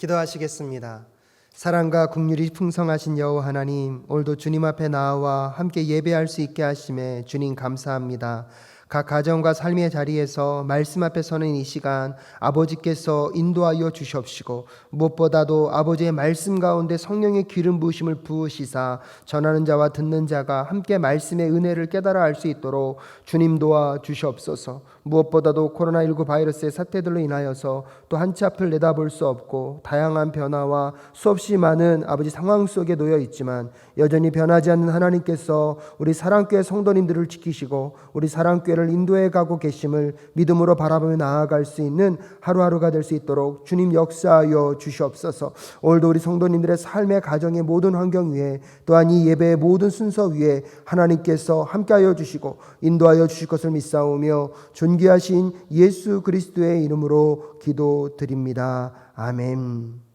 기도하시겠습니다. 사랑과 긍휼이 풍성하신 여호와 하나님, 오늘도 주님 앞에 나와 함께 예배할 수 있게 하심에 주님 감사합니다. 각 가정과 삶의 자리에서 말씀 앞에 서는 이 시간 아버지께서 인도하여 주시옵시고, 무엇보다도 아버지의 말씀 가운데 성령의 기름 부으심을 부으시사 전하는 자와 듣는 자가 함께 말씀의 은혜를 깨달아 알 수 있도록 주님 도와 주시옵소서. 무엇보다도 코로나19 바이러스의 사태들로 인하여서 또 한치 앞을 내다볼 수 없고 다양한 변화와 수없이 많은 아버지 상황 속에 놓여 있지만 여전히 변하지 않는 하나님께서 우리 사랑교회 성도님들을 지키시고 우리 사랑교회를 인도해 가고 계심을 믿음으로 바라보며 나아갈 수 있는 하루하루가 될 수 있도록 주님 역사하여 주시옵소서. 오늘도 우리 성도님들의 삶의 가정의 모든 환경 위에, 또한 이 예배의 모든 순서 위에 하나님께서 함께하여 주시고 인도하여 주실 것을 믿사오며 존귀하신 예수 그리스도의 이름으로 기도드립니다. 아멘.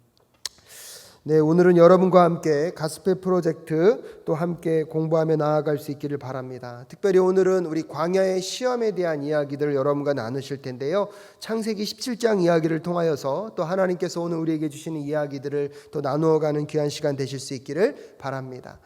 네, 오늘은 여러분과 함께 가스펠 프로젝트 또 함께 공부하며 나아갈 수 있기를 바랍니다. 특별히 오늘은 우리 광야의 시험에 대한 이야기들을 여러분과 나누실 텐데요. 창세기 17장 이야기를 통하여서 또 하나님께서 오늘 우리에게 주시는 이야기들을 또 나누어가는 귀한 시간 되실 수 있기를 바랍니다.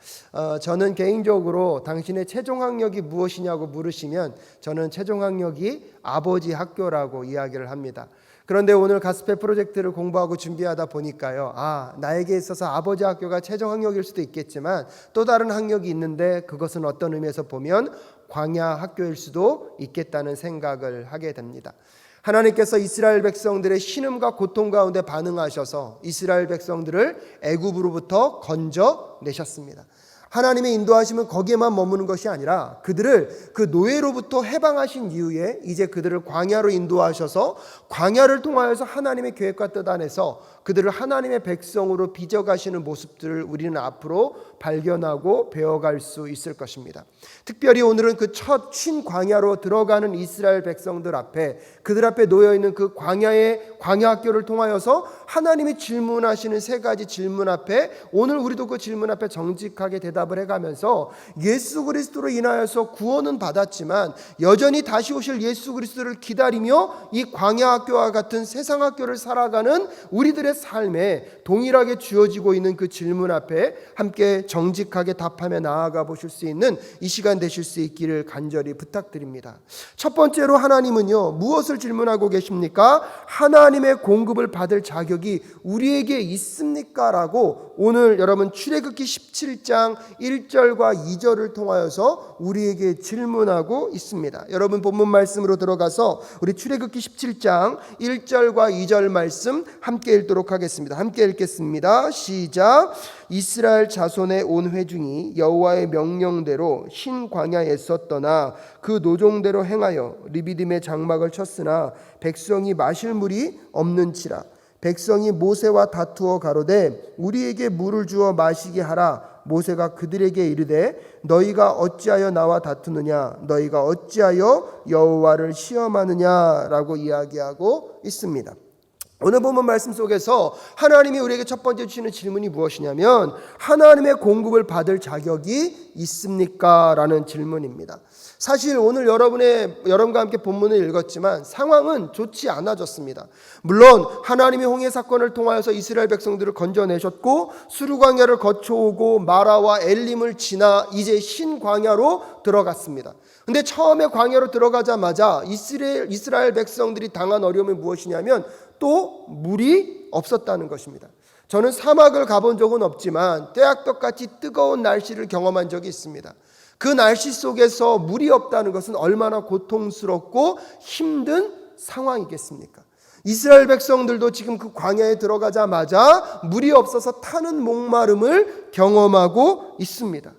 저는 개인적으로 당신의 최종 학력이 무엇이냐고 물으시면 저는 최종 학력이 아버지 학교라고 이야기를 합니다. 그런데 오늘 가스펠 프로젝트를 공부하고 준비하다 보니까요, 나에게 있어서 아버지 학교가 최종 학력일 수도 있겠지만 또 다른 학력이 있는데 그것은 어떤 의미에서 보면 광야 학교일 수도 있겠다는 생각을 하게 됩니다. 하나님께서 이스라엘 백성들의 신음과 고통 가운데 반응하셔서 이스라엘 백성들을 애굽으로부터 건져내셨습니다. 하나님의 인도하심은 거기에만 머무는 것이 아니라 그들을 그 노예로부터 해방하신 이후에 이제 그들을 광야로 인도하셔서 광야를 통하여서 하나님의 계획과 뜻 안에서 그들을 하나님의 백성으로 빚어가시는 모습들을 우리는 앞으로 발견하고 배워갈 수 있을 것입니다. 특별히 오늘은 그 첫 신광야로 들어가는 이스라엘 백성들 앞에, 그들 앞에 놓여있는 그 광야의 광야학교를 통하여서 하나님이 질문하시는 세 가지 질문 앞에 오늘 우리도 그 질문 앞에 정직하게 대답을 해가면서 예수 그리스도로 인하여서 구원은 받았지만 여전히 다시 오실 예수 그리스도를 기다리며 이 광야학교와 같은 세상학교를 살아가는 우리들의 삶에 동일하게 주어지고 있는 그 질문 앞에 함께 정직하게 답하며 나아가 보실 수 있는 이 시간 되실 수 있기를 간절히 부탁드립니다. 첫 번째로 하나님은요, 무엇을 질문하고 계십니까? 하나님의 공급을 받을 자격이 우리에게 있습니까? 라고 오늘 여러분 출애굽기 17장 1절과 2절을 통하여서 우리에게 질문하고 있습니다. 여러분 본문 말씀으로 들어가서 우리 출애굽기 17장 1절과 2절 말씀 함께 읽도록 하겠습니다. 함께 읽겠습니다. 시작. 이스라엘 자손의 온 회중이 여호와의 명령대로 신광야에서 떠나 그 노종대로 행하여 르비딤의 장막을 쳤으나 백성이 마실 물이 없는지라. 백성이 모세와 다투어 가로되 우리에게 물을 주어 마시게 하라. 모세가 그들에게 이르되 너희가 어찌하여 나와 다투느냐, 너희가 어찌하여 여호와를 시험하느냐라고 이야기하고 있습니다. 오늘 본문 말씀 속에서 하나님이 우리에게 첫 번째 주시는 질문이 무엇이냐면 하나님의 공급을 받을 자격이 있습니까? 라는 질문입니다. 사실 오늘 여러분과 함께 본문을 읽었지만 상황은 좋지 않아졌습니다. 물론 하나님이 홍해 사건을 통하여서 이스라엘 백성들을 건져내셨고 수르광야를 거쳐오고 마라와 엘림을 지나 이제 신광야로 들어갔습니다. 근데 처음에 광야로 들어가자마자 이스라엘 백성들이 당한 어려움이 무엇이냐면 또 물이 없었다는 것입니다. 저는 사막을 가본 적은 없지만 떼약떡같이 뜨거운 날씨를 경험한 적이 있습니다. 그 날씨 속에서 물이 없다는 것은 얼마나 고통스럽고 힘든 상황이겠습니까? 이스라엘 백성들도 지금 그 광야에 들어가자마자 물이 없어서 타는 목마름을 경험하고 있습니다.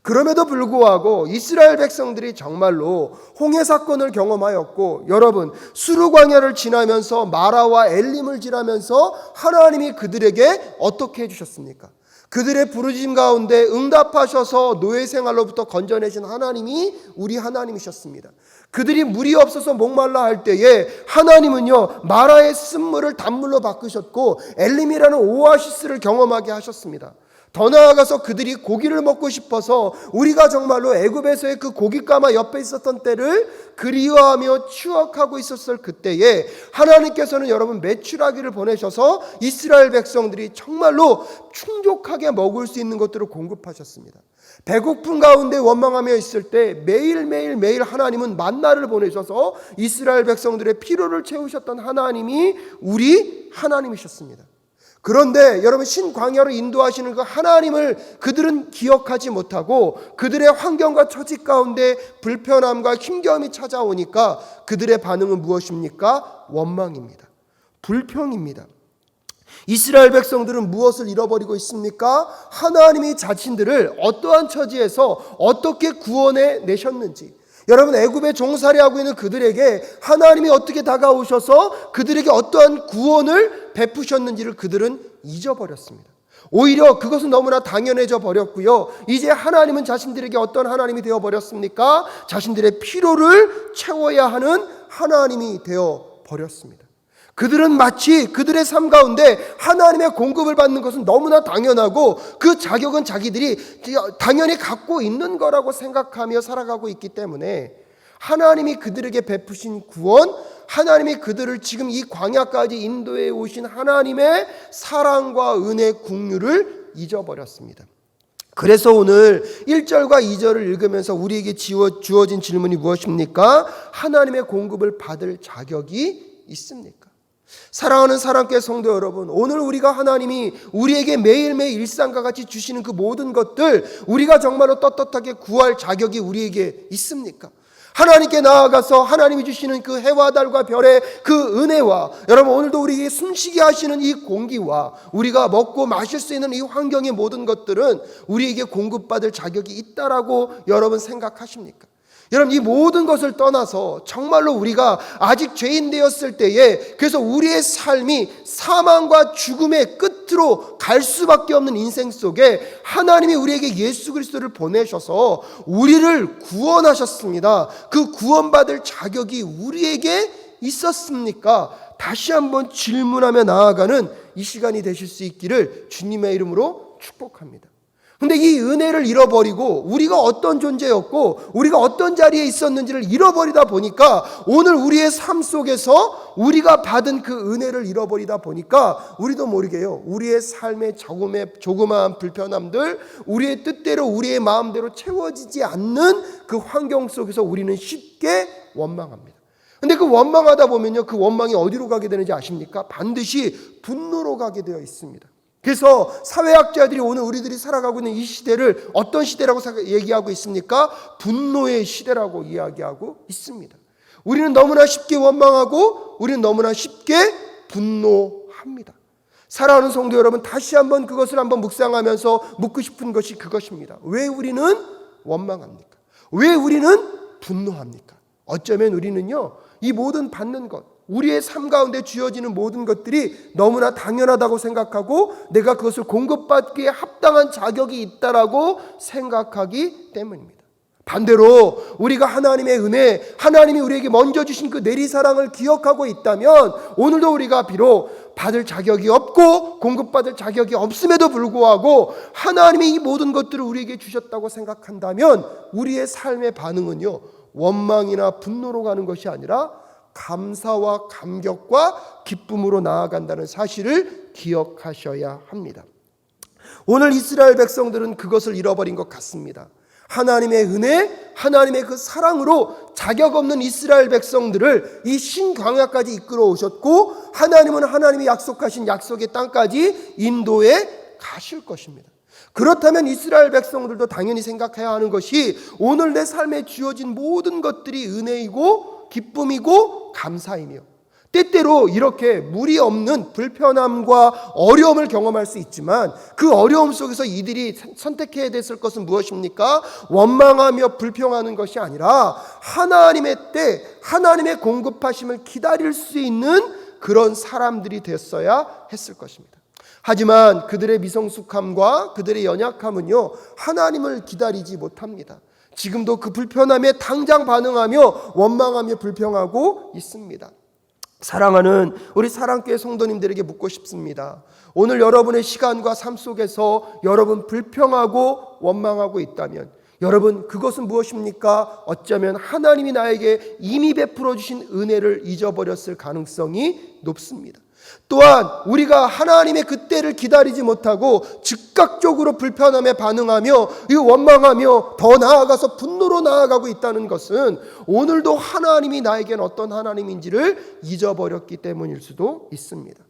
그럼에도 불구하고 이스라엘 백성들이 정말로 홍해 사건을 경험하였고, 여러분 수르광야를 지나면서 마라와 엘림을 지나면서 하나님이 그들에게 어떻게 해주셨습니까? 그들의 부르짖음 가운데 응답하셔서 노예 생활로부터 건져내신 하나님이 우리 하나님이셨습니다. 그들이 물이 없어서 목말라 할 때에 하나님은요 마라의 쓴물을 단물로 바꾸셨고 엘림이라는 오아시스를 경험하게 하셨습니다. 더 나아가서 그들이 고기를 먹고 싶어서 우리가 정말로 애굽에서의 그 고깃가마 옆에 있었던 때를 그리워하며 추억하고 있었을 그때에 하나님께서는 여러분 메추라기를 보내셔서 이스라엘 백성들이 정말로 충족하게 먹을 수 있는 것들을 공급하셨습니다. 배고픈 가운데 원망하며 있을 때 매일 하나님은 만나를 보내셔서 이스라엘 백성들의 필요를 채우셨던 하나님이 우리 하나님이셨습니다. 그런데 여러분 신광야로 인도하시는 그 하나님을 그들은 기억하지 못하고 그들의 환경과 처지 가운데 불편함과 힘겨움이 찾아오니까 그들의 반응은 무엇입니까? 원망입니다. 불평입니다. 이스라엘 백성들은 무엇을 잃어버리고 있습니까? 하나님이 자신들을 어떠한 처지에서 어떻게 구원해 내셨는지, 여러분 애굽에 종살이하고 있는 그들에게 하나님이 어떻게 다가오셔서 그들에게 어떠한 구원을 베푸셨는지를 그들은 잊어버렸습니다. 오히려 그것은 너무나 당연해져 버렸고요. 이제 하나님은 자신들에게 어떤 하나님이 되어버렸습니까? 자신들의 필요를 채워야 하는 하나님이 되어버렸습니다. 그들은 마치 그들의 삶 가운데 하나님의 공급을 받는 것은 너무나 당연하고 그 자격은 자기들이 당연히 갖고 있는 거라고 생각하며 살아가고 있기 때문에 하나님이 그들에게 베푸신 구원, 하나님이 그들을 지금 이 광야까지 인도해 오신 하나님의 사랑과 은혜, 긍휼을 잊어버렸습니다. 그래서 오늘 1절과 2절을 읽으면서 우리에게 주어진 질문이 무엇입니까? 하나님의 공급을 받을 자격이 있습니까? 사랑하는 사랑교회 성도 여러분, 오늘 우리가 하나님이 우리에게 매일매일 일상과 같이 주시는 그 모든 것들 우리가 정말로 떳떳하게 구할 자격이 우리에게 있습니까? 하나님께 나아가서 하나님이 주시는 그 해와 달과 별의 그 은혜와 여러분 오늘도 우리에게 숨쉬게 하시는 이 공기와 우리가 먹고 마실 수 있는 이 환경의 모든 것들은 우리에게 공급받을 자격이 있다라고 여러분 생각하십니까? 여러분 이 모든 것을 떠나서 정말로 우리가 아직 죄인 되었을 때에 그래서 우리의 삶이 사망과 죽음의 끝으로 갈 수밖에 없는 인생 속에 하나님이 우리에게 예수 그리스도를 보내셔서 우리를 구원하셨습니다. 그 구원받을 자격이 우리에게 있었습니까? 다시 한번 질문하며 나아가는 이 시간이 되실 수 있기를 주님의 이름으로 축복합니다. 근데 이 은혜를 잃어버리고 우리가 어떤 존재였고 우리가 어떤 자리에 있었는지를 잃어버리다 보니까 오늘 우리의 삶 속에서 우리가 받은 그 은혜를 잃어버리다 보니까 우리도 모르게요, 우리의 삶의 조그마한 불편함들, 우리의 뜻대로 우리의 마음대로 채워지지 않는 그 환경 속에서 우리는 쉽게 원망합니다. 근데 그 원망하다 보면요, 그 원망이 어디로 가게 되는지 아십니까? 반드시 분노로 가게 되어 있습니다. 그래서 사회학자들이 오늘 우리들이 살아가고 있는 이 시대를 어떤 시대라고 얘기하고 있습니까? 분노의 시대라고 이야기하고 있습니다. 우리는 너무나 쉽게 원망하고 우리는 너무나 쉽게 분노합니다. 사랑하는 성도 여러분, 다시 한번 그것을 한번 묵상하면서 묻고 싶은 것이 그것입니다. 왜 우리는 원망합니까? 왜 우리는 분노합니까? 어쩌면 우리는요, 이 모든 받는 것, 우리의 삶 가운데 주어지는 모든 것들이 너무나 당연하다고 생각하고 내가 그것을 공급받기에 합당한 자격이 있다라고 생각하기 때문입니다. 반대로 우리가 하나님의 은혜, 하나님이 우리에게 먼저 주신 그 내리사랑을 기억하고 있다면 오늘도 우리가 비록 받을 자격이 없고 공급받을 자격이 없음에도 불구하고 하나님이 이 모든 것들을 우리에게 주셨다고 생각한다면 우리의 삶의 반응은요, 원망이나 분노로 가는 것이 아니라 감사와 감격과 기쁨으로 나아간다는 사실을 기억하셔야 합니다. 오늘 이스라엘 백성들은 그것을 잃어버린 것 같습니다. 하나님의 은혜, 하나님의 그 사랑으로 자격 없는 이스라엘 백성들을 이 신광야까지 이끌어 오셨고 하나님은 하나님이 약속하신 약속의 땅까지 인도해 가실 것입니다. 그렇다면 이스라엘 백성들도 당연히 생각해야 하는 것이 오늘 내 삶에 주어진 모든 것들이 은혜이고 기쁨이고 감사이며 때때로 이렇게 무리 없는 불편함과 어려움을 경험할 수 있지만 그 어려움 속에서 이들이 선택해야 됐을 것은 무엇입니까? 원망하며 불평하는 것이 아니라 하나님의 때 하나님의 공급하심을 기다릴 수 있는 그런 사람들이 됐어야 했을 것입니다. 하지만 그들의 미성숙함과 그들의 연약함은요, 하나님을 기다리지 못합니다. 지금도 그 불편함에 당장 반응하며 원망하며 불평하고 있습니다. 사랑하는 우리 사랑교회 성도님들에게 묻고 싶습니다. 오늘 여러분의 시간과 삶 속에서 여러분 불평하고 원망하고 있다면 여러분 그것은 무엇입니까? 어쩌면 하나님이 나에게 이미 베풀어 주신 은혜를 잊어버렸을 가능성이 높습니다. 또한 우리가 하나님의 그때를 기다리지 못하고 즉각적으로 불편함에 반응하며 원망하며 더 나아가서 분노로 나아가고 있다는 것은 오늘도 하나님이 나에겐 어떤 하나님인지를 잊어버렸기 때문일 수도 있습니다.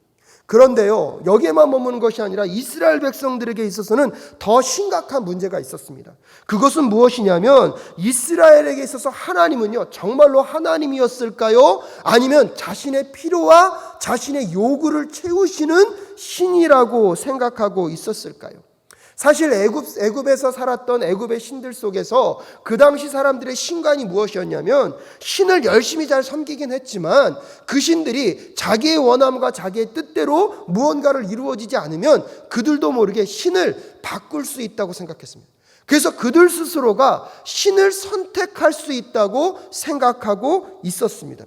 그런데요, 여기에만 머무는 것이 아니라 이스라엘 백성들에게 있어서는 더 심각한 문제가 있었습니다. 그것은 무엇이냐면 이스라엘에게 있어서 하나님은요, 정말로 하나님이었을까요? 아니면 자신의 필요와 자신의 요구를 채우시는 신이라고 생각하고 있었을까요? 사실 애굽에서 살았던 애굽의 신들 속에서 그 당시 사람들의 신관이 무엇이었냐면 신을 열심히 잘 섬기긴 했지만 그 신들이 자기의 원함과 자기의 뜻대로 무언가를 이루어지지 않으면 그들도 모르게 신을 바꿀 수 있다고 생각했습니다. 그래서 그들 스스로가 신을 선택할 수 있다고 생각하고 있었습니다.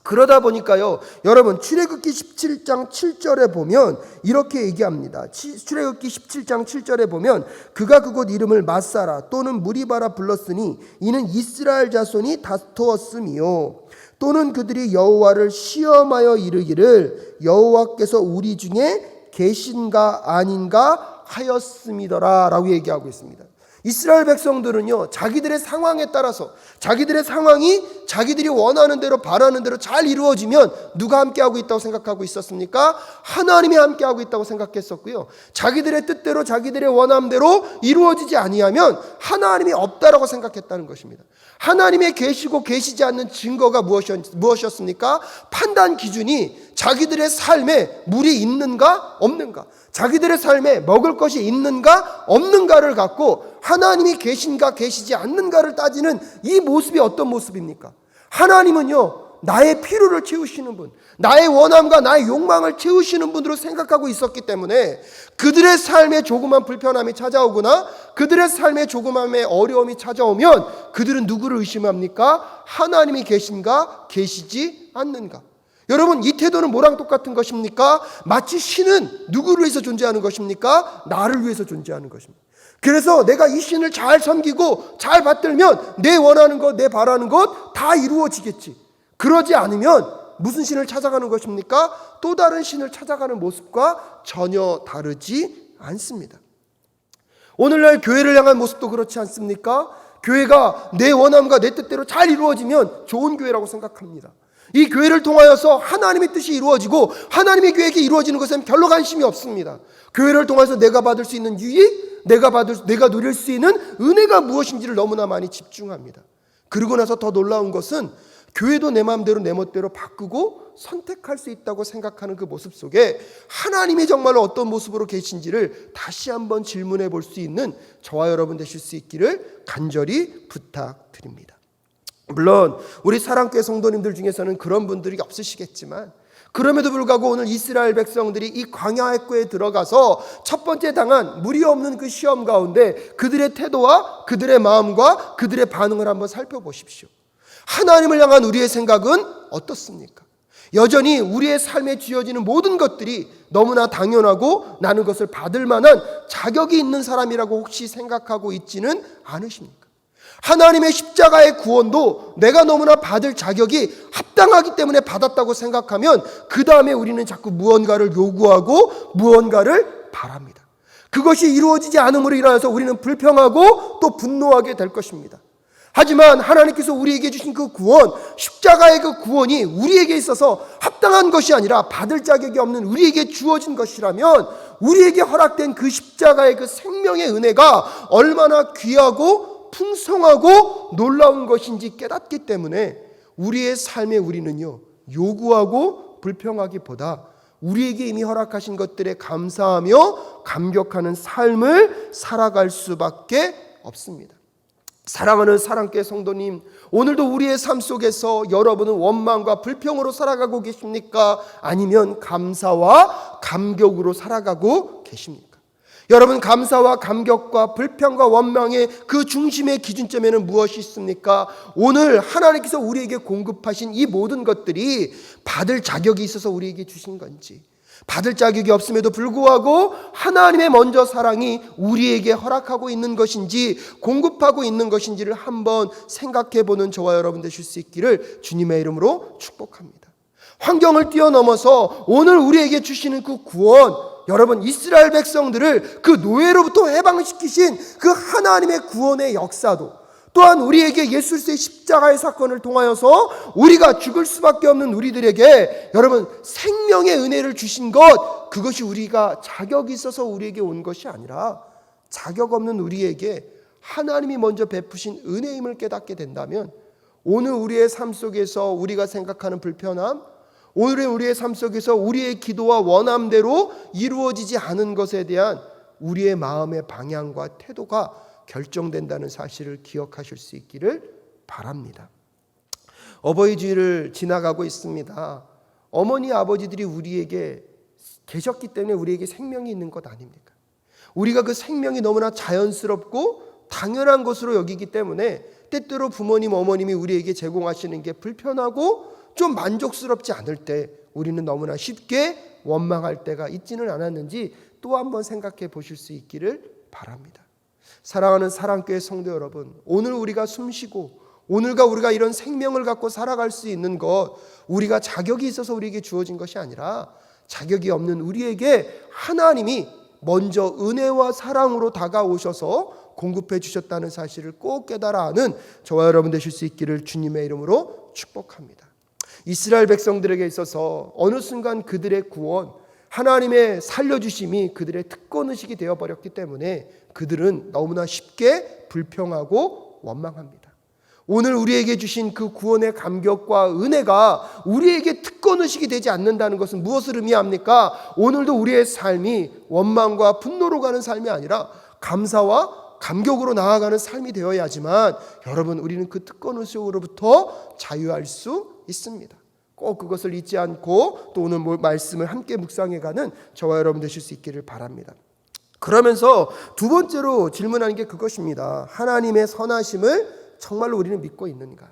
그러다 보니까요, 여러분 출애굽기 17장 7절에 보면 이렇게 얘기합니다. 출애굽기 17장 7절에 보면 그가 그곳 이름을 마사라 또는 무리바라 불렀으니 이는 이스라엘 자손이 다투었음이요 또는 그들이 여호와를 시험하여 이르기를 여호와께서 우리 중에 계신가 아닌가 하였음이더라 라고 얘기하고 있습니다. 이스라엘 백성들은요, 자기들의 상황에 따라서 자기들의 상황이 자기들이 원하는 대로 바라는 대로 잘 이루어지면 누가 함께하고 있다고 생각하고 있었습니까? 하나님이 함께하고 있다고 생각했었고요, 자기들의 뜻대로 자기들의 원함대로 이루어지지 아니하면 하나님이 없다라고 생각했다는 것입니다. 하나님의 계시고 계시지 않는 증거가 무엇이었습니까? 판단 기준이 자기들의 삶에 물이 있는가 없는가, 자기들의 삶에 먹을 것이 있는가 없는가를 갖고 하나님이 계신가 계시지 않는가를 따지는 이 모습이 어떤 모습입니까? 하나님은요, 나의 필요를 채우시는 분, 나의 원함과 나의 욕망을 채우시는 분으로 생각하고 있었기 때문에 그들의 삶에 조그만 불편함이 찾아오거나 그들의 삶에 조그만의 어려움이 찾아오면 그들은 누구를 의심합니까? 하나님이 계신가 계시지 않는가. 여러분, 이 태도는 뭐랑 똑같은 것입니까? 마치 신은 누구를 위해서 존재하는 것입니까? 나를 위해서 존재하는 것입니다. 그래서 내가 이 신을 잘 섬기고 잘 받들면 내 원하는 것, 내 바라는 것 다 이루어지겠지. 그러지 않으면 무슨 신을 찾아가는 것입니까? 또 다른 신을 찾아가는 모습과 전혀 다르지 않습니다. 오늘날 교회를 향한 모습도 그렇지 않습니까? 교회가 내 원함과 내 뜻대로 잘 이루어지면 좋은 교회라고 생각합니다. 이 교회를 통하여서 하나님의 뜻이 이루어지고 하나님의 계획이 이루어지는 것엔 별로 관심이 없습니다. 교회를 통해서 내가 받을 수 있는 유익, 내가 누릴 수 있는 은혜가 무엇인지를 너무나 많이 집중합니다. 그러고 나서 더 놀라운 것은 교회도 내 마음대로 내 멋대로 바꾸고 선택할 수 있다고 생각하는 그 모습 속에 하나님이 정말로 어떤 모습으로 계신지를 다시 한번 질문해 볼 수 있는 저와 여러분 되실 수 있기를 간절히 부탁드립니다. 물론 우리 사랑교회 성도님들 중에서는 그런 분들이 없으시겠지만 그럼에도 불구하고 오늘 이스라엘 백성들이 이 광야의 들어가서 첫 번째 당한 무리 없는 그 시험 가운데 그들의 태도와 그들의 마음과 그들의 반응을 한번 살펴보십시오. 하나님을 향한 우리의 생각은 어떻습니까? 여전히 우리의 삶에 쥐어지는 모든 것들이 너무나 당연하고 나는 그것을 받을 만한 자격이 있는 사람이라고 혹시 생각하고 있지는 않으십니까? 하나님의 십자가의 구원도 내가 너무나 받을 자격이 합당하기 때문에 받았다고 생각하면 그 다음에 우리는 자꾸 무언가를 요구하고 무언가를 바랍니다. 그것이 이루어지지 않음으로 인하여서 우리는 불평하고 또 분노하게 될 것입니다. 하지만 하나님께서 우리에게 주신 그 구원, 십자가의 그 구원이 우리에게 있어서 합당한 것이 아니라 받을 자격이 없는 우리에게 주어진 것이라면 우리에게 허락된 그 십자가의 그 생명의 은혜가 얼마나 귀하고 풍성하고 놀라운 것인지 깨닫기 때문에 우리의 삶에 우리는요, 요구하고 불평하기보다 우리에게 이미 허락하신 것들에 감사하며 감격하는 삶을 살아갈 수밖에 없습니다. 사랑하는 사랑교회 성도님, 오늘도 우리의 삶 속에서 여러분은 원망과 불평으로 살아가고 계십니까? 아니면 감사와 감격으로 살아가고 계십니까? 여러분, 감사와 감격과 불평과 원망의 그 중심의 기준점에는 무엇이 있습니까? 오늘 하나님께서 우리에게 공급하신 이 모든 것들이 받을 자격이 있어서 우리에게 주신 건지, 받을 자격이 없음에도 불구하고 하나님의 먼저 사랑이 우리에게 허락하고 있는 것인지, 공급하고 있는 것인지를 한번 생각해 보는 저와 여러분 되실 수 있기를 주님의 이름으로 축복합니다. 환경을 뛰어넘어서 오늘 우리에게 주시는 그 구원, 여러분, 이스라엘 백성들을 그 노예로부터 해방시키신 그 하나님의 구원의 역사도, 또한 우리에게 예수 그리스도의 십자가의 사건을 통하여서 우리가 죽을 수밖에 없는 우리들에게 여러분 생명의 은혜를 주신 것, 그것이 우리가 자격이 있어서 우리에게 온 것이 아니라 자격 없는 우리에게 하나님이 먼저 베푸신 은혜임을 깨닫게 된다면, 오늘 우리의 삶 속에서 우리가 생각하는 불편함, 오늘 우리의 삶 속에서 우리의 기도와 원함대로 이루어지지 않은 것에 대한 우리의 마음의 방향과 태도가 결정된다는 사실을 기억하실 수 있기를 바랍니다. 어버이 주일을 지나가고 있습니다. 어머니 아버지들이 우리에게 계셨기 때문에 우리에게 생명이 있는 것 아닙니까? 우리가 그 생명이 너무나 자연스럽고 당연한 것으로 여기기 때문에 때때로 부모님 어머님이 우리에게 제공하시는 게 불편하고 좀 만족스럽지 않을 때 우리는 너무나 쉽게 원망할 때가 있지는 않았는지 또 한번 생각해 보실 수 있기를 바랍니다. 사랑하는 사랑교회 성도 여러분, 오늘 우리가 숨쉬고 오늘과 우리가 이런 생명을 갖고 살아갈 수 있는 것, 우리가 자격이 있어서 우리에게 주어진 것이 아니라 자격이 없는 우리에게 하나님이 먼저 은혜와 사랑으로 다가오셔서 공급해 주셨다는 사실을 꼭 깨달아 아는 저와 여러분 되실 수 있기를 주님의 이름으로 축복합니다. 이스라엘 백성들에게 있어서 어느 순간 그들의 구원, 하나님의 살려주심이 그들의 특권의식이 되어버렸기 때문에 그들은 너무나 쉽게 불평하고 원망합니다. 오늘 우리에게 주신 그 구원의 감격과 은혜가 우리에게 특권의식이 되지 않는다는 것은 무엇을 의미합니까? 오늘도 우리의 삶이 원망과 분노로 가는 삶이 아니라 감사와 감격으로 나아가는 삶이 되어야지만 여러분, 우리는 그 특권의식으로부터 자유할 수 있습니다. 꼭 그것을 잊지 않고 또 오늘 말씀을 함께 묵상해가는 저와 여러분 되실 수 있기를 바랍니다. 그러면서 두 번째로 질문하는 게 그것입니다. 하나님의 선하심을 정말로 우리는 믿고 있는가?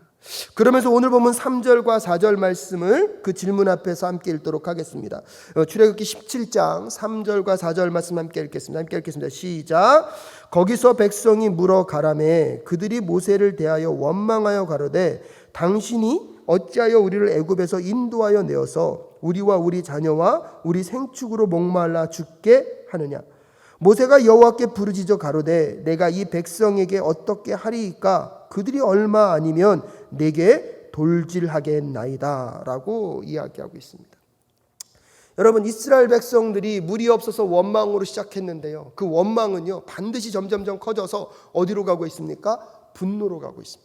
그러면서 오늘 보면 3절과 4절 말씀을 그 질문 앞에서 함께 읽도록 하겠습니다. 출애굽기 17장 3절과 4절 말씀 함께 읽겠습니다. 함께 읽겠습니다. 시작. 거기서 백성이 물어 가라매 그들이 모세를 대하여 원망하여 가로되 당신이 어찌하여 우리를 애굽에서 인도하여 내어서 우리와 우리 자녀와 우리 생축으로 목말라 죽게 하느냐? 모세가 여호와께 부르짖어 가로되 내가 이 백성에게 어떻게 하리이까? 그들이 얼마 아니면 내게 돌질하겠나이다 라고 이야기하고 있습니다. 여러분, 이스라엘 백성들이 물이 없어서 원망으로 시작했는데요, 그 원망은요 반드시 점점점 커져서 어디로 가고 있습니까? 분노로 가고 있습니다.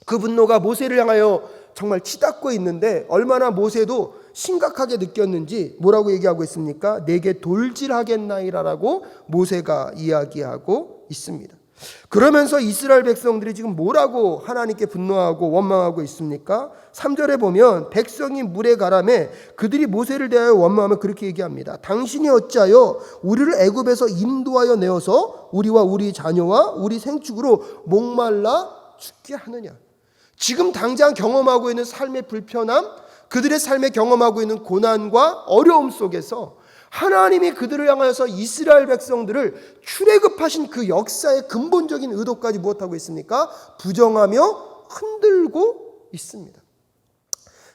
그 분노가 모세를 향하여 정말 치닫고 있는데 얼마나 모세도 심각하게 느꼈는지 뭐라고 얘기하고 있습니까? 내게 돌질하겠나이라고 모세가 이야기하고 있습니다. 그러면서 이스라엘 백성들이 지금 뭐라고 하나님께 분노하고 원망하고 있습니까? 3절에 보면 백성이 물에 가라매 그들이 모세를 대하여 원망하면 그렇게 얘기합니다. 당신이 어찌하여 우리를 애굽에서 인도하여 내어서 우리와 우리 자녀와 우리 생축으로 목말라 죽게 하느냐? 지금 당장 경험하고 있는 삶의 불편함, 그들의 삶에 경험하고 있는 고난과 어려움 속에서 하나님이 그들을 향하여서 이스라엘 백성들을 출애굽하신 그 역사의 근본적인 의도까지 무엇하고 있습니까? 부정하며 흔들고 있습니다.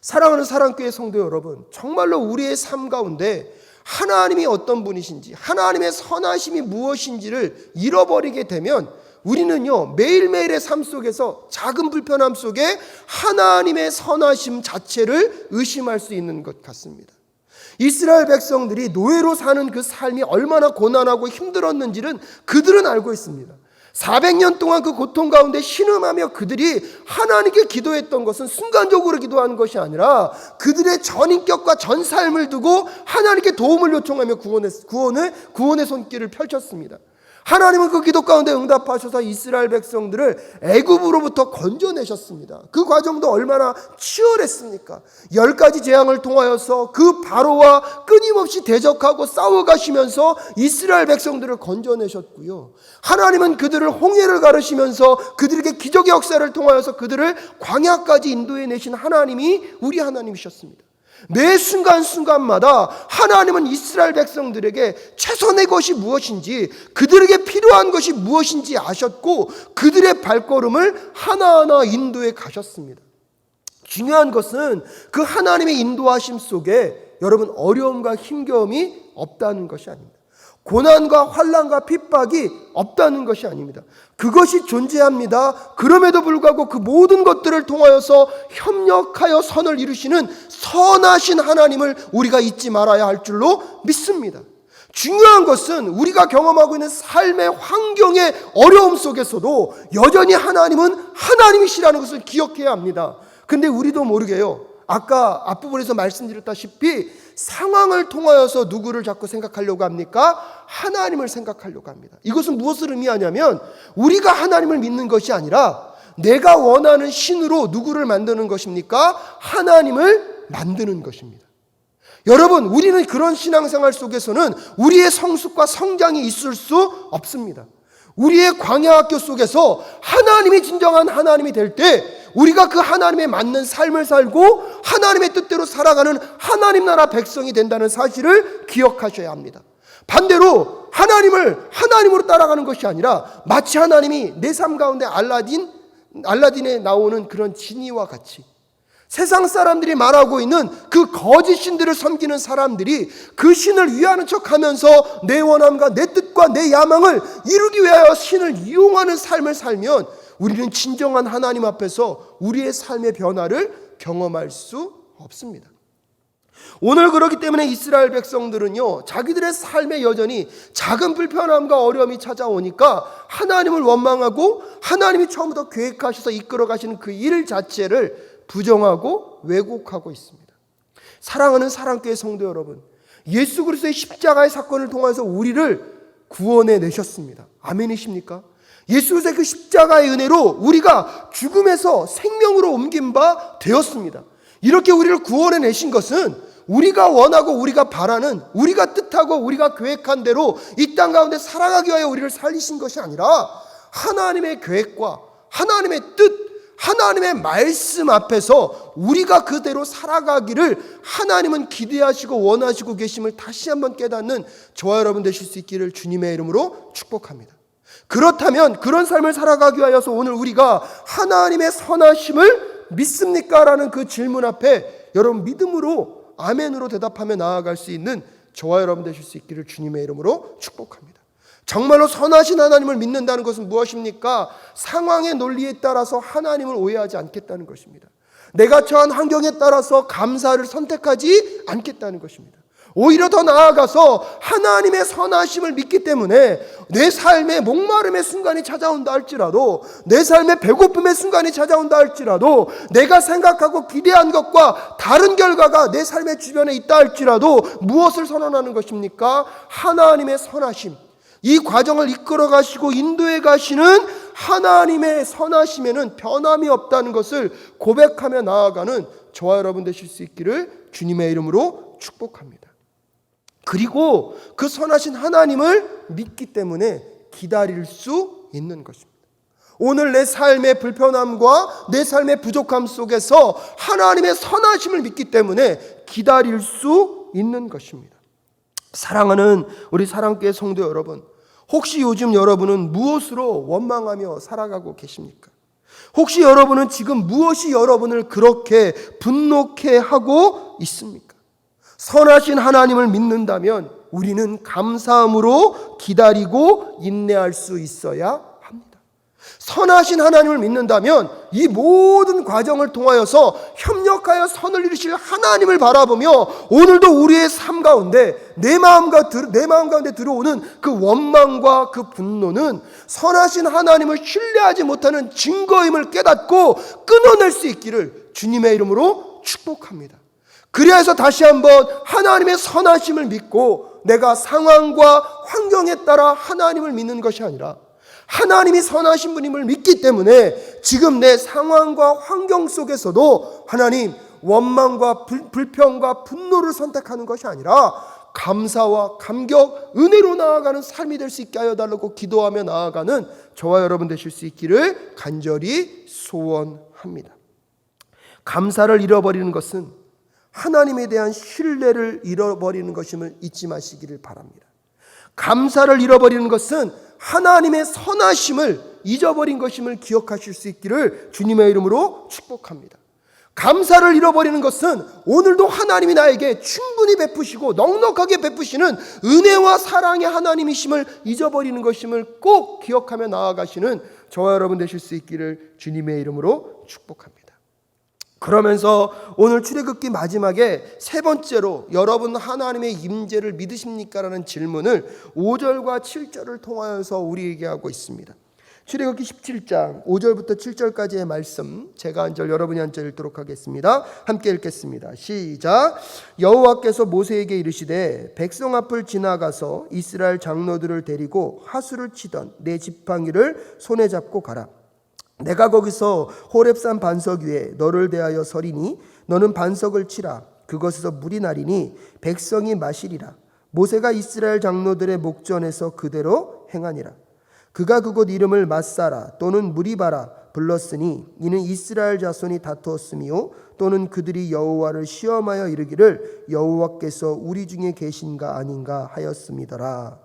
사랑하는 사랑교회 성도 여러분, 정말로 우리의 삶 가운데 하나님이 어떤 분이신지, 하나님의 선하심이 무엇인지를 잃어버리게 되면 우리는요 매일매일의 삶 속에서 작은 불편함 속에 하나님의 선하심 자체를 의심할 수 있는 것 같습니다. 이스라엘 백성들이 노예로 사는 그 삶이 얼마나 고난하고 힘들었는지는 그들은 알고 있습니다. 400년 동안 그 고통 가운데 신음하며 그들이 하나님께 기도했던 것은 순간적으로 기도하는 것이 아니라 그들의 전인격과 전 삶을 두고 하나님께 도움을 요청하며 구원의 손길을 펼쳤습니다. 하나님은 그 기도 가운데 응답하셔서 이스라엘 백성들을 애굽으로부터 건져내셨습니다. 그 과정도 얼마나 치열했습니까? 10가지 재앙을 통하여서 그 바로와 끊임없이 대적하고 싸워가시면서 이스라엘 백성들을 건져내셨고요. 하나님은 그들을 홍해를 가르시면서 그들에게 기적의 역사를 통하여서 그들을 광야까지 인도해내신 하나님이 우리 하나님이셨습니다. 매 순간순간마다 하나님은 이스라엘 백성들에게 최선의 것이 무엇인지, 그들에게 필요한 것이 무엇인지 아셨고 그들의 발걸음을 하나하나 인도해 가셨습니다. 중요한 것은 그 하나님의 인도하심 속에 여러분 어려움과 힘겨움이 없다는 것이 아닙니다. 고난과 환난과 핍박이 없다는 것이 아닙니다. 그것이 존재합니다. 그럼에도 불구하고 그 모든 것들을 통하여서 협력하여 선을 이루시는 선하신 하나님을 우리가 잊지 말아야 할 줄로 믿습니다. 중요한 것은 우리가 경험하고 있는 삶의 환경의 어려움 속에서도 여전히 하나님은 하나님이시라는 것을 기억해야 합니다. 근데 우리도 모르게요, 아까 앞부분에서 말씀드렸다시피 상황을 통하여서 누구를 자꾸 생각하려고 합니까? 하나님을 생각하려고 합니다. 이것은 무엇을 의미하냐면 우리가 하나님을 믿는 것이 아니라 내가 원하는 신으로 누구를 만드는 것입니까? 하나님을 만드는 것입니다. 여러분, 우리는 그런 신앙생활 속에서는 우리의 성숙과 성장이 있을 수 없습니다. 우리의 광야학교 속에서 하나님이 진정한 하나님이 될 때 우리가 그 하나님에 맞는 삶을 살고 하나님의 뜻대로 살아가는 하나님 나라 백성이 된다는 사실을 기억하셔야 합니다. 반대로 하나님을 하나님으로 따라가는 것이 아니라 마치 하나님이 내 삶 가운데 알라딘에 나오는 그런 지니와 같이 세상 사람들이 말하고 있는 그 거짓 신들을 섬기는 사람들이 그 신을 위하는 척하면서 내 원함과 내 뜻과 내 야망을 이루기 위하여 신을 이용하는 삶을 살면 우리는 진정한 하나님 앞에서 우리의 삶의 변화를 경험할 수 없습니다. 오늘 그렇기 때문에 이스라엘 백성들은요, 자기들의 삶에 여전히 작은 불편함과 어려움이 찾아오니까 하나님을 원망하고 하나님이 처음부터 계획하셔서 이끌어 가시는 그 일 자체를 부정하고 왜곡하고 있습니다. 사랑하는 사랑교회 성도 여러분, 예수 그리스도의 십자가의 사건을 통해서 우리를 구원해 내셨습니다. 아멘이십니까? 예수 그리스도의 그 십자가의 은혜로 우리가 죽음에서 생명으로 옮긴 바 되었습니다. 이렇게 우리를 구원해 내신 것은 우리가 원하고 우리가 바라는, 우리가 뜻하고 우리가 계획한 대로 이 땅 가운데 살아가기 위하여 우리를 살리신 것이 아니라 하나님의 계획과 하나님의 뜻, 하나님의 말씀 앞에서 우리가 그대로 살아가기를 하나님은 기대하시고 원하시고 계심을 다시 한번 깨닫는 저와 여러분 되실 수 있기를 주님의 이름으로 축복합니다. 그렇다면 그런 삶을 살아가기 위하여서 오늘 우리가 하나님의 선하심을 믿습니까? 라는 그 질문 앞에 여러분 믿음으로 아멘으로 대답하며 나아갈 수 있는 저와 여러분 되실 수 있기를 주님의 이름으로 축복합니다. 정말로 선하신 하나님을 믿는다는 것은 무엇입니까? 상황의 논리에 따라서 하나님을 오해하지 않겠다는 것입니다. 내가 처한 환경에 따라서 감사를 선택하지 않겠다는 것입니다. 오히려 더 나아가서 하나님의 선하심을 믿기 때문에 내 삶에 목마름의 순간이 찾아온다 할지라도, 내 삶에 배고픔의 순간이 찾아온다 할지라도, 내가 생각하고 기대한 것과 다른 결과가 내 삶의 주변에 있다 할지라도 무엇을 선언하는 것입니까? 하나님의 선하심, 이 과정을 이끌어 가시고 인도해 가시는 하나님의 선하심에는 변함이 없다는 것을 고백하며 나아가는 저와 여러분 되실 수 있기를 주님의 이름으로 축복합니다. 그리고 그 선하신 하나님을 믿기 때문에 기다릴 수 있는 것입니다. 오늘 내 삶의 불편함과 내 삶의 부족함 속에서 하나님의 선하심을 믿기 때문에 기다릴 수 있는 것입니다. 사랑하는 우리 사랑교회 성도 여러분, 혹시 요즘 여러분은 무엇으로 원망하며 살아가고 계십니까? 혹시 여러분은 지금 무엇이 여러분을 그렇게 분노케 하고 있습니까? 선하신 하나님을 믿는다면 우리는 감사함으로 기다리고 인내할 수 있어야 합니다. 선하신 하나님을 믿는다면 이 모든 과정을 통하여서 협력하여 선을 이루실 하나님을 바라보며 오늘도 우리의 삶 가운데 내 마음 가운데 들어오는 그 원망과 그 분노는 선하신 하나님을 신뢰하지 못하는 증거임을 깨닫고 끊어낼 수 있기를 주님의 이름으로 축복합니다. 그래야 해서 다시 한번 하나님의 선하심을 믿고 내가 상황과 환경에 따라 하나님을 믿는 것이 아니라 하나님이 선하신 분임을 믿기 때문에 지금 내 상황과 환경 속에서도 하나님, 원망과 불평과 분노를 선택하는 것이 아니라 감사와 감격, 은혜로 나아가는 삶이 될 수 있게 하여 달라고 기도하며 나아가는 저와 여러분 되실 수 있기를 간절히 소원합니다. 감사를 잃어버리는 것은 하나님에 대한 신뢰를 잃어버리는 것임을 잊지 마시기를 바랍니다. 감사를 잃어버리는 것은 하나님의 선하심을 잊어버린 것임을 기억하실 수 있기를 주님의 이름으로 축복합니다. 감사를 잃어버리는 것은 오늘도 하나님이 나에게 충분히 베푸시고 넉넉하게 베푸시는 은혜와 사랑의 하나님이심을 잊어버리는 것임을 꼭 기억하며 나아가시는 저와 여러분 되실 수 있기를 주님의 이름으로 축복합니다. 그러면서 오늘 출애굽기 마지막에 세 번째로 여러분 하나님의 임재를 믿으십니까? 라는 질문을 5절과 7절을 통하여서 우리에게 하고 있습니다. 출애굽기 17장 5절부터 7절까지의 말씀, 제가 한 절 여러분이 한 절 읽도록 하겠습니다. 함께 읽겠습니다. 시작. 여호와께서 모세에게 이르시되 백성 앞을 지나가서 이스라엘 장로들을 데리고 하수를 치던 내 지팡이를 손에 잡고 가라. 내가 거기서 호렙산 반석 위에 너를 대하여 서리니 너는 반석을 치라. 그것에서 물이 나리니 백성이 마시리라. 모세가 이스라엘 장로들의 목전에서 그대로 행하니라. 그가 그곳 이름을 마사라 또는 무리바라 불렀으니 이는 이스라엘 자손이 다투었으며 또는 그들이 여호와를 시험하여 이르기를 여호와께서 우리 중에 계신가 아닌가 하였음이더라.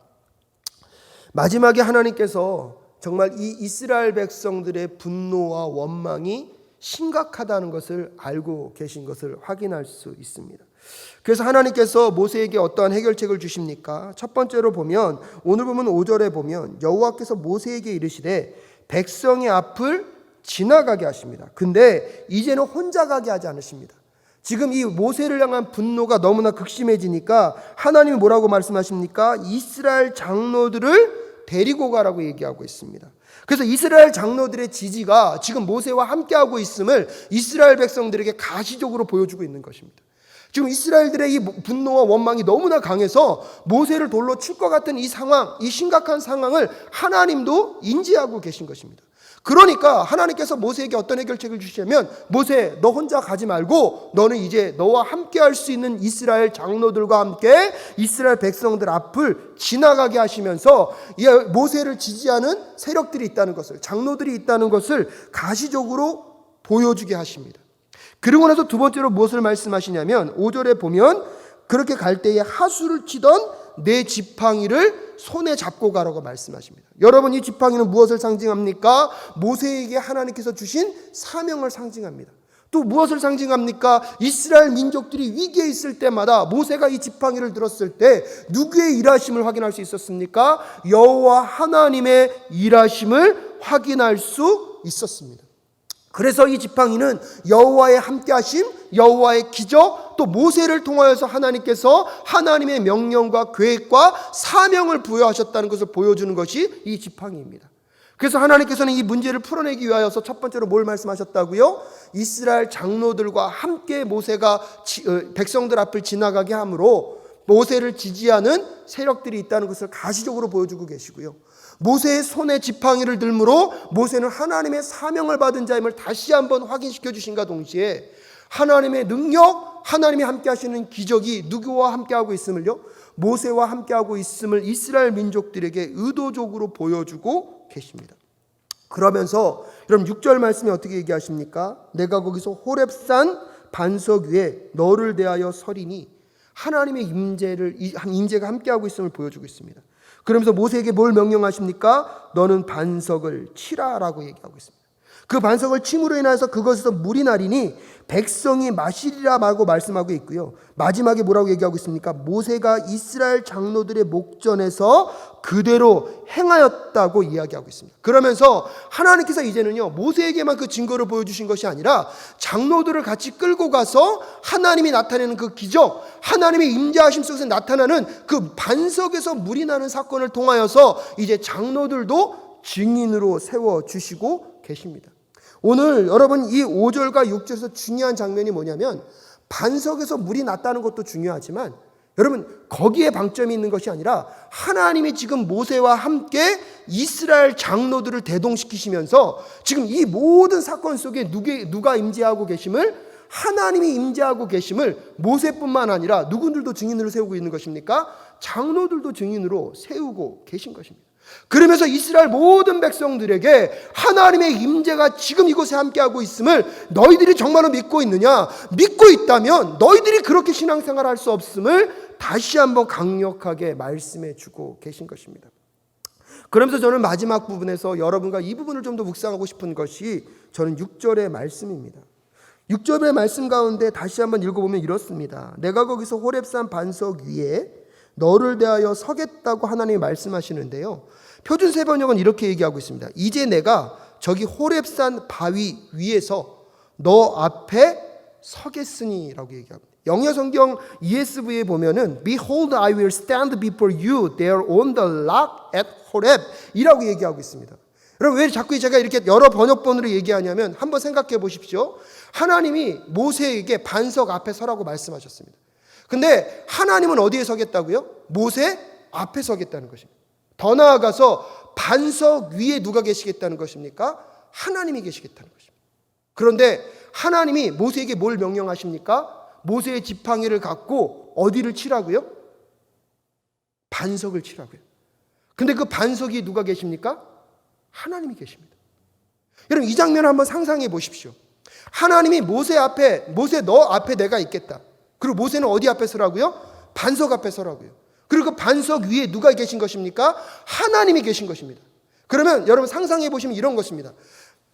마지막에 하나님께서 정말 이 이스라엘 백성들의 분노와 원망이 심각하다는 것을 알고 계신 것을 확인할 수 있습니다. 그래서 하나님께서 모세에게 어떠한 해결책을 주십니까? 첫 번째로 보면 오늘 보면 5절에 보면 여호와께서 모세에게 이르시되 백성의 앞을 지나가게 하십니다. 근데 이제는 혼자 가게 하지 않으십니다. 지금 이 모세를 향한 분노가 너무나 극심해지니까 하나님이 뭐라고 말씀하십니까? 이스라엘 장로들을 데리고 가라고 얘기하고 있습니다. 그래서 이스라엘 장로들의 지지가 지금 모세와 함께하고 있음을 이스라엘 백성들에게 가시적으로 보여주고 있는 것입니다. 지금 이스라엘들의 이 분노와 원망이 너무나 강해서 모세를 돌로 칠 것 같은 이 상황, 이 심각한 상황을 하나님도 인지하고 계신 것입니다. 그러니까 하나님께서 모세에게 어떤 해결책을 주시냐면 모세, 너 혼자 가지 말고 너는 이제 너와 함께 할 수 있는 이스라엘 장로들과 함께 이스라엘 백성들 앞을 지나가게 하시면서 이 모세를 지지하는 세력들이 있다는 것을, 장로들이 있다는 것을 가시적으로 보여주게 하십니다. 그리고 나서 두 번째로 무엇을 말씀하시냐면 5절에 보면 그렇게 갈 때에 하수를 치던 내 지팡이를 손에 잡고 가라고 말씀하십니다. 여러분, 이 지팡이는 무엇을 상징합니까? 모세에게 하나님께서 주신 사명을 상징합니다. 또 무엇을 상징합니까? 이스라엘 민족들이 위기에 있을 때마다 모세가 이 지팡이를 들었을 때 누구의 일하심을 확인할 수 있었습니까? 여호와 하나님의 일하심을 확인할 수 있었습니다. 그래서 이 지팡이는 여호와의 함께하심, 여호와의 기적, 또 모세를 통하여서 하나님께서 하나님의 명령과 계획과 사명을 부여하셨다는 것을 보여주는 것이 이 지팡이입니다. 그래서 하나님께서는 이 문제를 풀어내기 위하여서 첫 번째로 뭘 말씀하셨다고요? 이스라엘 장로들과 함께 모세가 백성들 앞을 지나가게 함으로 모세를 지지하는 세력들이 있다는 것을 가시적으로 보여주고 계시고요. 모세의 손에 지팡이를 들므로 모세는 하나님의 사명을 받은 자임을 다시 한번 확인시켜 주신과 동시에 하나님의 능력, 하나님이 함께 하시는 기적이 누구와 함께하고 있음을요? 모세와 함께하고 있음을 이스라엘 민족들에게 의도적으로 보여주고 계십니다. 그러면서 여러분 6절 말씀에 어떻게 얘기하십니까? 내가 거기서 호렙산 반석 위에 너를 대하여 서리니 하나님의 임재가 함께하고 있음을 보여주고 있습니다. 그러면서 모세에게 뭘 명령하십니까? 너는 반석을 치라라고 얘기하고 있습니다. 그 반석을 침으로 인해서 그것에서 물이 나리니 백성이 마시리라고 말씀하고 있고요. 마지막에 뭐라고 얘기하고 있습니까? 모세가 이스라엘 장로들의 목전에서 그대로 행하였다고 이야기하고 있습니다. 그러면서 하나님께서 이제는요, 모세에게만 그 증거를 보여주신 것이 아니라 장로들을 같이 끌고 가서 하나님이 나타내는 그 기적, 하나님의 임재하심 속에서 나타나는 그 반석에서 물이 나는 사건을 통하여서 이제 장로들도 증인으로 세워주시고 계십니다. 오늘 여러분 이 5절과 6절에서 중요한 장면이 뭐냐면 반석에서 물이 났다는 것도 중요하지만 여러분 거기에 방점이 있는 것이 아니라 하나님이 지금 모세와 함께 이스라엘 장로들을 대동시키시면서 지금 이 모든 사건 속에 누가 임재하고 계심을, 하나님이 임재하고 계심을 모세뿐만 아니라 누구들도 증인으로 세우고 있는 것입니까? 장로들도 증인으로 세우고 계신 것입니다. 그러면서 이스라엘 모든 백성들에게 하나님의 임재가 지금 이곳에 함께하고 있음을 너희들이 정말로 믿고 있느냐? 믿고 있다면 너희들이 그렇게 신앙생활을 할 수 없음을 다시 한번 강력하게 말씀해 주고 계신 것입니다. 그러면서 저는 마지막 부분에서 여러분과 이 부분을 좀 더 묵상하고 싶은 것이 저는 6절의 말씀입니다. 6절의 말씀 가운데 다시 한번 읽어보면 이렇습니다. 내가 거기서 호렙산 반석 위에 너를 대하여 서겠다고 하나님이 말씀하시는데요. 표준세 번역은 이렇게 얘기하고 있습니다. 이제 내가 저기 호렙산 바위 위에서 너 앞에 서겠으니 라고 얘기합니다. 영어 성경 ESV에 보면은 Behold, I will stand before you there on the rock at Horeb 이라고 얘기하고 있습니다. 여러분 왜 자꾸 제가 이렇게 여러 번역본으로 얘기하냐면 한번 생각해 보십시오. 하나님이 모세에게 반석 앞에 서라고 말씀하셨습니다. 근데 하나님은 어디에 서겠다고요? 모세 앞에 서겠다는 것입니다. 더 나아가서 반석 위에 누가 계시겠다는 것입니까? 하나님이 계시겠다는 것입니다. 그런데 하나님이 모세에게 뭘 명령하십니까? 모세의 지팡이를 갖고 어디를 치라고요? 반석을 치라고요. 근데 그 반석이 누가 계십니까? 하나님이 계십니다. 여러분 이 장면을 한번 상상해 보십시오. 하나님이 모세 너 앞에 내가 있겠다. 그리고 모세는 어디 앞에 서라고요? 반석 앞에 서라고요. 그리고 그 반석 위에 누가 계신 것입니까? 하나님이 계신 것입니다. 그러면 여러분 상상해 보시면 이런 것입니다.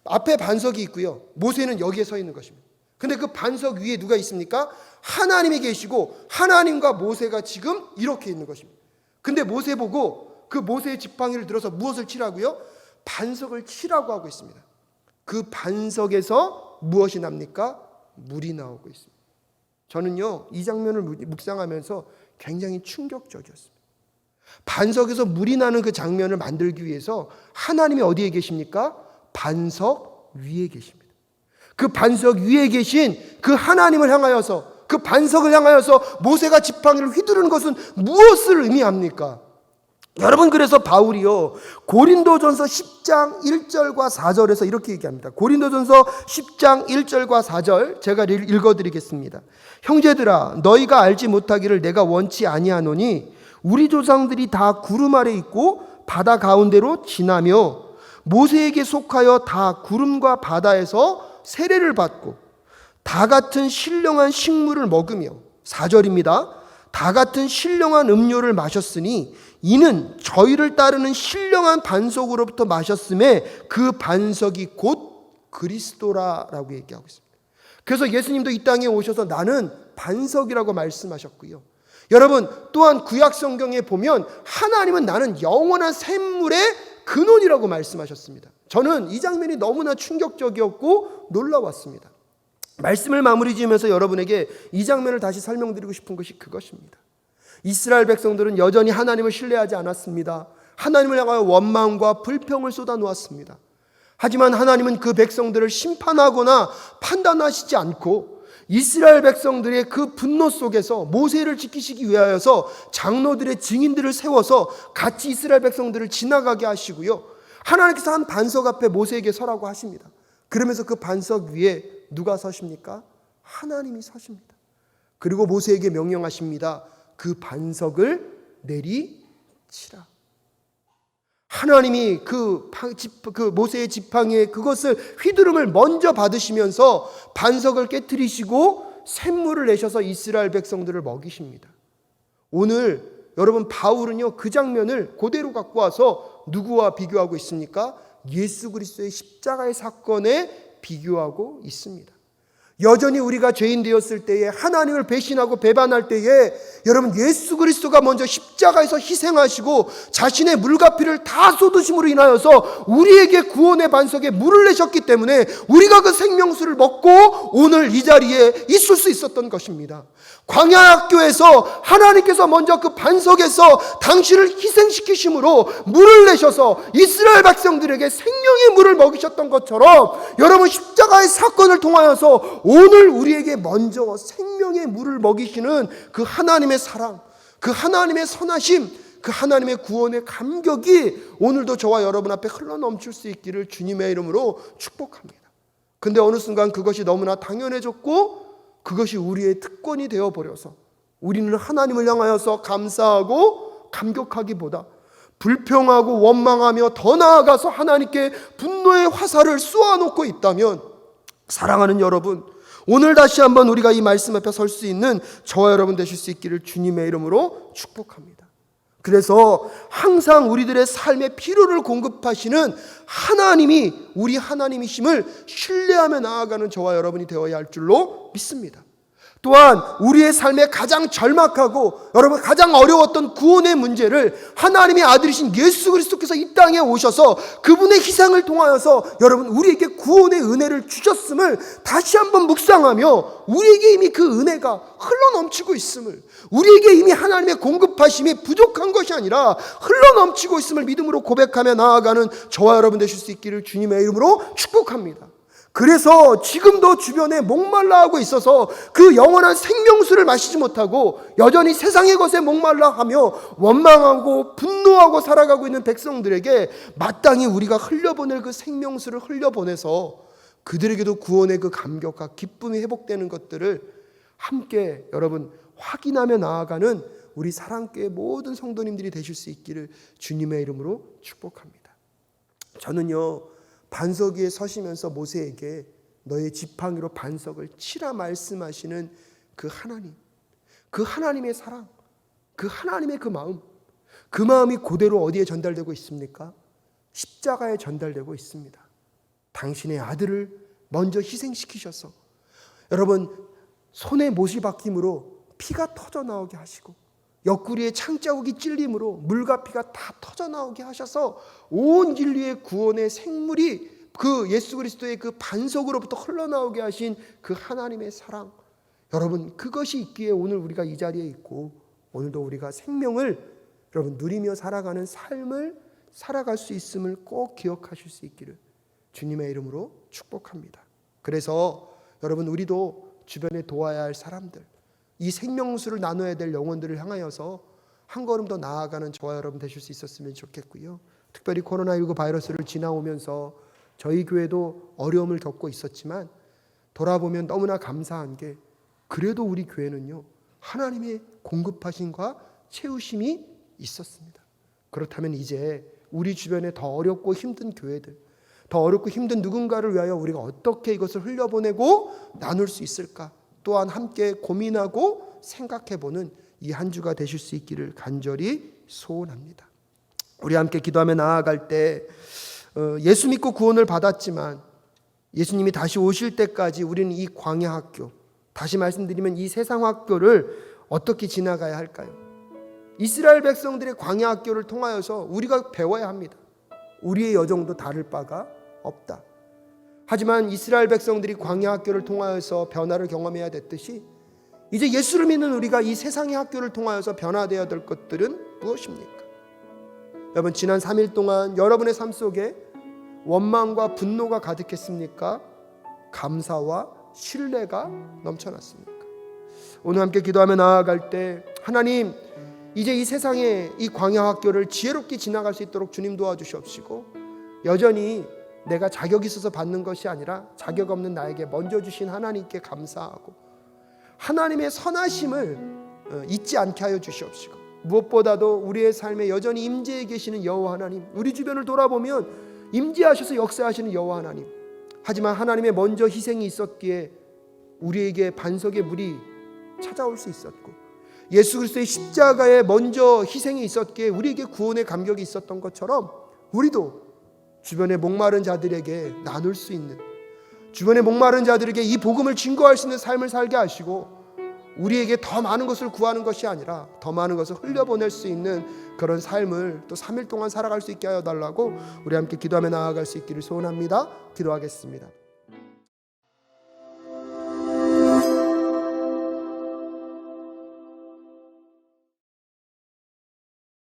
앞에 반석이 있고요. 모세는 여기에 서 있는 것입니다. 근데 그 반석 위에 누가 있습니까? 하나님이 계시고 하나님과 모세가 지금 이렇게 있는 것입니다. 근데 모세 보고 그 모세의 지팡이를 들어서 무엇을 치라고요? 반석을 치라고 하고 있습니다. 그 반석에서 무엇이 납니까? 물이 나오고 있습니다. 저는요 이 장면을 묵상하면서 굉장히 충격적이었습니다. 반석에서 물이 나는 그 장면을 만들기 위해서 하나님이 어디에 계십니까? 반석 위에 계십니다. 그 반석 위에 계신 그 하나님을 향하여서, 그 반석을 향하여서 모세가 지팡이를 휘두르는 것은 무엇을 의미합니까? 여러분 그래서 바울이요 고린도전서 10장 1절과 4절에서 이렇게 얘기합니다. 고린도전서 10장 1절과 4절 제가 읽어드리겠습니다. 형제들아 너희가 알지 못하기를 내가 원치 아니하노니 우리 조상들이 다 구름 아래 있고 바다 가운데로 지나며 모세에게 속하여 다 구름과 바다에서 세례를 받고 다 같은 신령한 식물을 먹으며 4절입니다. 다 같은 신령한 음료를 마셨으니 이는 저희를 따르는 신령한 반석으로부터 마셨음에 그 반석이 곧 그리스도라라고 얘기하고 있습니다. 그래서 예수님도 이 땅에 오셔서 나는 반석이라고 말씀하셨고요. 여러분 또한 구약 성경에 보면 하나님은 나는 영원한 샘물의 근원이라고 말씀하셨습니다. 저는 이 장면이 너무나 충격적이었고 놀라웠습니다. 말씀을 마무리 지으면서 여러분에게 이 장면을 다시 설명드리고 싶은 것이 그것입니다. 이스라엘 백성들은 여전히 하나님을 신뢰하지 않았습니다. 하나님을 향하여 원망과 불평을 쏟아놓았습니다. 하지만 하나님은 그 백성들을 심판하거나 판단하시지 않고 이스라엘 백성들의 그 분노 속에서 모세를 지키시기 위하여서 장로들의 증인들을 세워서 같이 이스라엘 백성들을 지나가게 하시고요. 하나님께서 한 반석 앞에 모세에게 서라고 하십니다. 그러면서 그 반석 위에 누가 서십니까? 하나님이 서십니다. 그리고 모세에게 명령하십니다. 그 반석을 내리치라. 하나님이 그 모세의 지팡이에 그것을 휘두름을 먼저 받으시면서 반석을 깨트리시고 샘물을 내셔서 이스라엘 백성들을 먹이십니다. 오늘 여러분 바울은요 그 장면을 그대로 갖고 와서 누구와 비교하고 있습니까? 예수 그리스도의 십자가의 사건에 비교하고 있습니다. 여전히 우리가 죄인 되었을 때에 하나님을 배신하고 배반할 때에 여러분 예수 그리스도가 먼저 십자가에서 희생하시고 자신의 물과 피를 다 쏟으심으로 인하여서 우리에게 구원의 반석에 물을 내셨기 때문에 우리가 그 생명수를 먹고 오늘 이 자리에 있을 수 있었던 것입니다. 광야 학교에서 하나님께서 먼저 그 반석에서 당신을 희생시키심으로 물을 내셔서 이스라엘 백성들에게 생명의 물을 먹이셨던 것처럼 여러분 십자가의 사건을 통하여서 오늘 우리에게 먼저 생명의 물을 먹이시는 그 하나님의 사랑, 그 하나님의 선하심, 그 하나님의 구원의 감격이 오늘도 저와 여러분 앞에 흘러넘칠 수 있기를 주님의 이름으로 축복합니다. 근데 어느 순간 그것이 너무나 당연해졌고 그것이 우리의 특권이 되어버려서 우리는 하나님을 향하여서 감사하고 감격하기보다 불평하고 원망하며 더 나아가서 하나님께 분노의 화살을 쏘아놓고 있다면, 사랑하는 여러분, 오늘 다시 한번 우리가 이 말씀 앞에 설 수 있는 저와 여러분 되실 수 있기를 주님의 이름으로 축복합니다. 그래서 항상 우리들의 삶의 필요를 공급하시는 하나님이 우리 하나님이심을 신뢰하며 나아가는 저와 여러분이 되어야 할 줄로 믿습니다. 또한 우리의 삶에 가장 절박하고 여러분 가장 어려웠던 구원의 문제를 하나님의 아들이신 예수 그리스도께서 이 땅에 오셔서 그분의 희생을 통하여서 여러분 우리에게 구원의 은혜를 주셨음을 다시 한번 묵상하며 우리에게 이미 그 은혜가 흘러넘치고 있음을, 우리에게 이미 하나님의 공급하심이 부족한 것이 아니라 흘러넘치고 있음을 믿음으로 고백하며 나아가는 저와 여러분 되실 수 있기를 주님의 이름으로 축복합니다. 그래서 지금도 주변에 목말라 하고 있어서 그 영원한 생명수를 마시지 못하고 여전히 세상의 것에 목말라 하며 원망하고 분노하고 살아가고 있는 백성들에게 마땅히 우리가 흘려보낼 그 생명수를 흘려보내서 그들에게도 구원의 그 감격과 기쁨이 회복되는 것들을 함께 여러분 확인하며 나아가는 우리 사랑교회 모든 성도님들이 되실 수 있기를 주님의 이름으로 축복합니다. 저는요, 반석 위에 서시면서 모세에게 너의 지팡이로 반석을 치라 말씀하시는 그 하나님, 그 하나님의 사랑, 그 하나님의 그 마음이 그대로 어디에 전달되고 있습니까? 십자가에 전달되고 있습니다. 당신의 아들을 먼저 희생시키셔서 여러분 손에 못이 박힘으로 피가 터져 나오게 하시고 옆구리에 창자국이 찔림으로 물과 피가 다 터져 나오게 하셔서 온 인류의 구원의 생물이 그 예수 그리스도의 그 반석으로부터 흘러나오게 하신 그 하나님의 사랑, 여러분 그것이 있기에 오늘 우리가 이 자리에 있고 오늘도 우리가 생명을 여러분 누리며 살아가는 삶을 살아갈 수 있음을 꼭 기억하실 수 있기를 주님의 이름으로 축복합니다. 그래서 여러분 우리도 주변에 도와야 할 사람들, 이 생명수를 나눠야 될 영혼들을 향하여서 한 걸음 더 나아가는 저와 여러분 되실 수 있었으면 좋겠고요. 특별히 코로나19 바이러스를 지나오면서 저희 교회도 어려움을 겪고 있었지만 돌아보면 너무나 감사한 게 그래도 우리 교회는요 하나님의 공급하심과 채우심이 있었습니다. 그렇다면 이제 우리 주변에 더 어렵고 힘든 교회들, 더 어렵고 힘든 누군가를 위하여 우리가 어떻게 이것을 흘려보내고 나눌 수 있을까, 또한 함께 고민하고 생각해보는 이 한 주가 되실 수 있기를 간절히 소원합니다. 우리 함께 기도하며 나아갈 때 예수 믿고 구원을 받았지만 예수님이 다시 오실 때까지 우리는 이 광야 학교, 다시 말씀드리면 이 세상 학교를 어떻게 지나가야 할까요? 이스라엘 백성들의 광야 학교를 통하여서 우리가 배워야 합니다. 우리의 여정도 다를 바가 없다. 하지만 이스라엘 백성들이 광야 학교를 통하여서 변화를 경험해야 됐듯이 이제 예수를 믿는 우리가 이 세상의 학교를 통하여서 변화되어야 될 것들은 무엇입니까? 여러분 지난 3일 동안 여러분의 삶 속에 원망과 분노가 가득했습니까? 감사와 신뢰가 넘쳐났습니까? 오늘 함께 기도하며 나아갈 때 하나님 이제 이 세상의 이 광야 학교를 지혜롭게 지나갈 수 있도록 주님 도와주시옵시고 여전히 내가 자격이 있어서 받는 것이 아니라 자격 없는 나에게 먼저 주신 하나님께 감사하고 하나님의 선하심을 잊지 않게 하여 주시옵시고 무엇보다도 우리의 삶에 여전히 임재해 계시는 여호와 하나님, 우리 주변을 돌아보면 임재하셔서 역사하시는 여호와 하나님, 하지만 하나님의 먼저 희생이 있었기에 우리에게 반석의 물이 찾아올 수 있었고 예수 그리스도의 십자가에 먼저 희생이 있었기에 우리에게 구원의 감격이 있었던 것처럼 우리도 주변의 목마른 자들에게 나눌 수 있는, 주변의 목마른 자들에게 이 복음을 증거할 수 있는 삶을 살게 하시고 우리에게 더 많은 것을 구하는 것이 아니라 더 많은 것을 흘려보낼 수 있는 그런 삶을 또 3일 동안 살아갈 수 있게 하여 달라고 우리 함께 기도하며 나아갈 수 있기를 소원합니다. 기도하겠습니다.